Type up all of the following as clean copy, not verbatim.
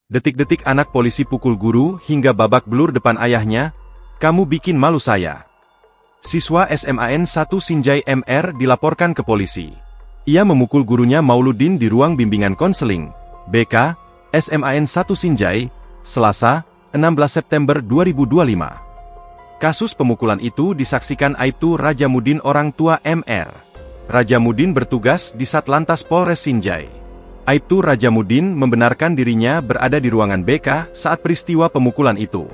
Detik-detik anak polisi pukul guru hingga babak belur depan ayahnya, kamu bikin malu saya. Siswa SMAN 1 Sinjai MR dilaporkan ke polisi. Ia memukul gurunya Mauludin di ruang bimbingan konseling, BK, SMAN 1 Sinjai, Selasa, 16 September 2025. Kasus pemukulan itu disaksikan Aibtu Rajamudin orang tua MR. Rajamudin bertugas di Satlantas Polres Sinjai. Aibtu Rajamudin membenarkan dirinya berada di ruangan BK saat peristiwa pemukulan itu.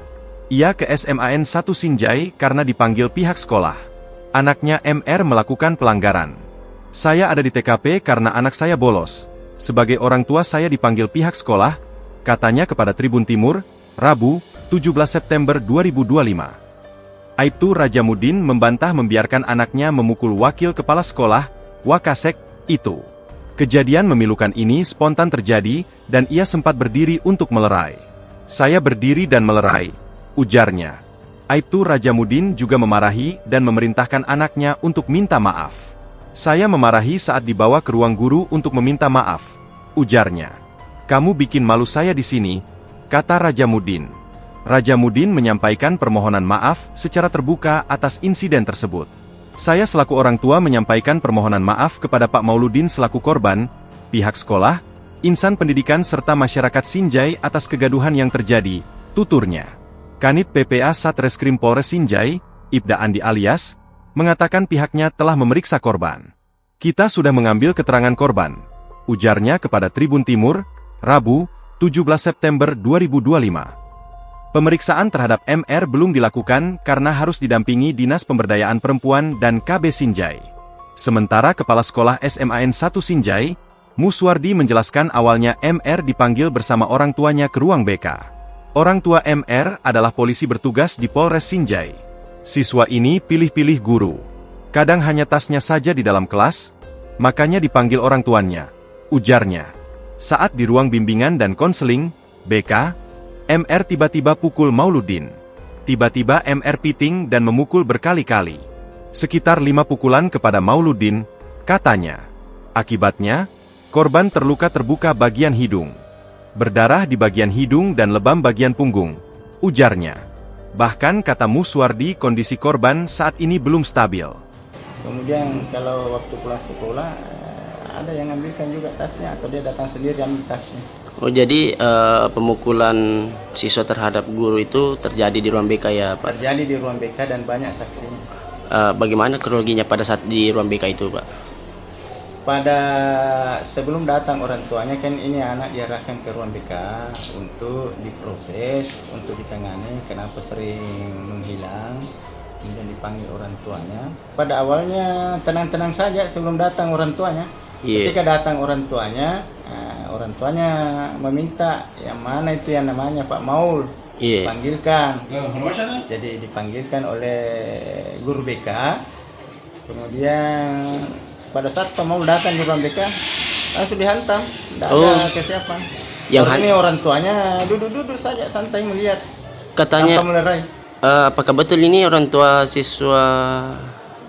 Ia ke SMAN 1 Sinjai karena dipanggil pihak sekolah. Anaknya MR melakukan pelanggaran. Saya ada di TKP karena anak saya bolos. Sebagai orang tua saya dipanggil pihak sekolah, katanya kepada Tribun Timur, Rabu, 17 September 2025. Aibtu Rajamudin membantah membiarkan anaknya memukul wakil kepala sekolah, Wakasek, itu. Kejadian memilukan ini spontan terjadi, dan ia sempat berdiri untuk melerai. Saya berdiri dan melerai, ujarnya. Aibtu Rajamudin juga memarahi dan memerintahkan anaknya untuk minta maaf. Saya memarahi saat dibawa ke ruang guru untuk meminta maaf, ujarnya. Kamu bikin malu saya di sini, kata Rajamudin. Rajamudin menyampaikan permohonan maaf secara terbuka atas insiden tersebut. Saya selaku orang tua menyampaikan permohonan maaf kepada Pak Mauludin selaku korban, pihak sekolah, insan pendidikan serta masyarakat Sinjai atas kegaduhan yang terjadi, tuturnya. Kanit PPA Satreskrim Polres Sinjai, Ibda Andi alias, mengatakan pihaknya telah memeriksa korban. Kita sudah mengambil keterangan korban, ujarnya kepada Tribun Timur, Rabu, 17 September 2025. Pemeriksaan terhadap MR belum dilakukan karena harus didampingi Dinas Pemberdayaan Perempuan dan KB Sinjai. Sementara Kepala Sekolah SMAN 1 Sinjai, Muswardi menjelaskan awalnya MR dipanggil bersama orang tuanya ke ruang BK. Orang tua MR adalah polisi bertugas di Polres Sinjai. Siswa ini pilih-pilih guru. Kadang hanya tasnya saja di dalam kelas, makanya dipanggil orang tuanya, ujarnya. Saat di ruang bimbingan dan konseling, BK, MR tiba-tiba pukul Mauludin. Tiba-tiba MR piting dan memukul berkali-kali. Sekitar 5 pukulan kepada Mauludin, katanya. Akibatnya, korban terluka terbuka bagian hidung. Berdarah di bagian hidung dan lebam bagian punggung, ujarnya. Bahkan kata Muswardi kondisi korban saat ini belum stabil. Kemudian kalau waktu pulang sekolah, ada yang ambilkan juga tasnya atau dia datang sendiri ambil tasnya. Oh jadi pemukulan siswa terhadap guru itu terjadi di ruang BK ya Pak? Terjadi di ruang BK dan banyak saksinya. Bagaimana kronologinya pada saat di ruang BK itu Pak? Pada sebelum datang orang tuanya kan ini anak diarahkan ke ruang BK untuk diproses, untuk ditangani kenapa sering menghilang. Kemudian dipanggil orang tuanya. Pada awalnya tenang-tenang saja sebelum datang orang tuanya. Ketika datang orang tuanya meminta yang mana itu yang namanya Pak Maul, panggilkan. Jadi dipanggilkan oleh guru BK. Kemudian pada saat Pak Maul datang di ruang BK, langsung dihantam, tidak ada kesiapan. Yang ini orang tuanya duduk-duduk saja santai melihat. Katanya, melerai. Apakah betul ini orang tua siswa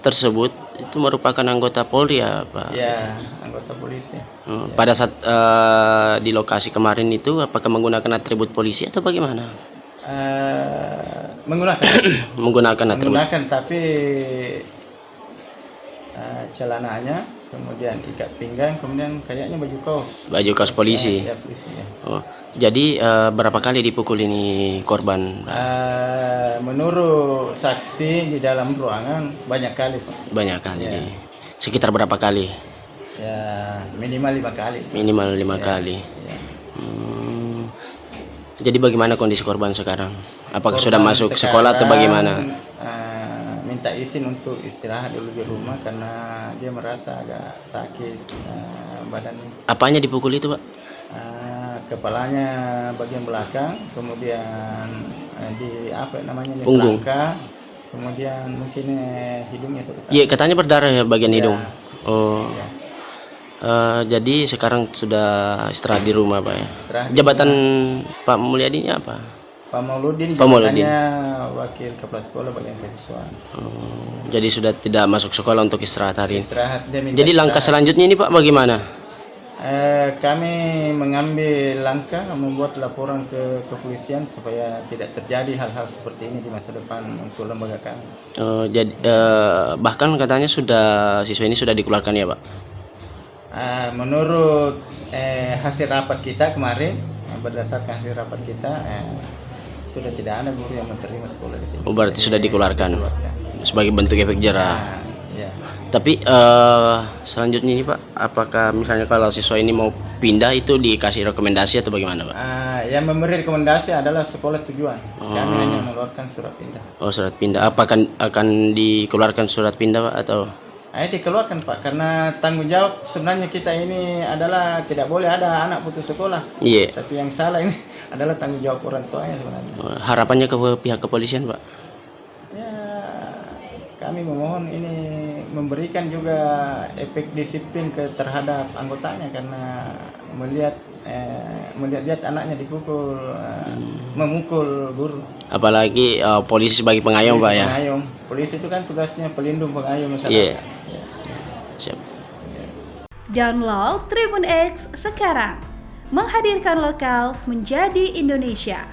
tersebut itu merupakan anggota Polri ya Pak? Ya, anggota polisi. Pada saat di lokasi kemarin itu apakah menggunakan atribut polisi atau bagaimana? Menggunakan atribut. Menggunakan tapi celananya, kemudian ikat pinggang, kemudian kayaknya baju kaos polisi. Ya, polisi ya. Jadi berapa kali dipukul ini korban? Menurut saksi di dalam ruangan banyak kali Pak. Banyak kali. Ya. Sekitar berapa kali? Ya minimal 5 kali. Minimal 5 kali. Ya. Jadi bagaimana kondisi korban sekarang? Apakah Korban sudah masuk sekolah atau bagaimana? Minta izin untuk istirahat dulu di rumah karena dia merasa agak sakit badan. Apanya dipukul itu Pak? Kepalanya bagian belakang, kemudian di punggung, kemudian mungkin hidungnya satu kali. Iya katanya berdarah ya bagian hidung. Ya. Jadi sekarang sudah istirahat di rumah Pak ya. Jabatan Pak Mulyadinya apa? Pak Mauludin jabatannya wakil kepala sekolah bagian kesiswaan. Jadi sudah tidak masuk sekolah untuk istirahat hari ini. Jadi langkah selanjutnya ini Pak bagaimana? Kami mengambil langkah membuat laporan ke kepolisian supaya tidak terjadi hal-hal seperti ini di masa depan untuk lembaga kami. Jadi bahkan katanya siswa ini sudah dikeluarkan ya Pak? Menurut hasil rapat kita kemarin, berdasarkan hasil rapat kita, sudah tidak ada guru yang menerima sekolah di sini. Oh, berarti sudah dikeluarkan sebagai bentuk efek jerah. Ya. Tapi selanjutnya ini Pak, apakah misalnya kalau siswa ini mau pindah itu dikasih rekomendasi atau bagaimana Pak? Yang memberi rekomendasi adalah sekolah tujuan. Kami hanya mengeluarkan surat pindah. Oh, surat pindah. Apakah akan dikeluarkan surat pindah Pak atau? Dikeluarkan Pak, karena tanggung jawab sebenarnya kita ini adalah tidak boleh ada anak putus sekolah. Iya. Tapi yang salah ini adalah tanggung jawab orang tuanya sebenarnya. Harapannya ke pihak kepolisian Pak? Ya, kami memohon ini memberikan juga efek disiplin terhadap anggotanya, karena melihat anaknya dipukul, memukul guru. Apalagi polisi sebagai pengayom Pak ya? Pengayom. Polisi itu kan tugasnya pelindung pengayom masyarakat. Iya. Siap. Download Tribun X sekarang, menghadirkan lokal menjadi Indonesia.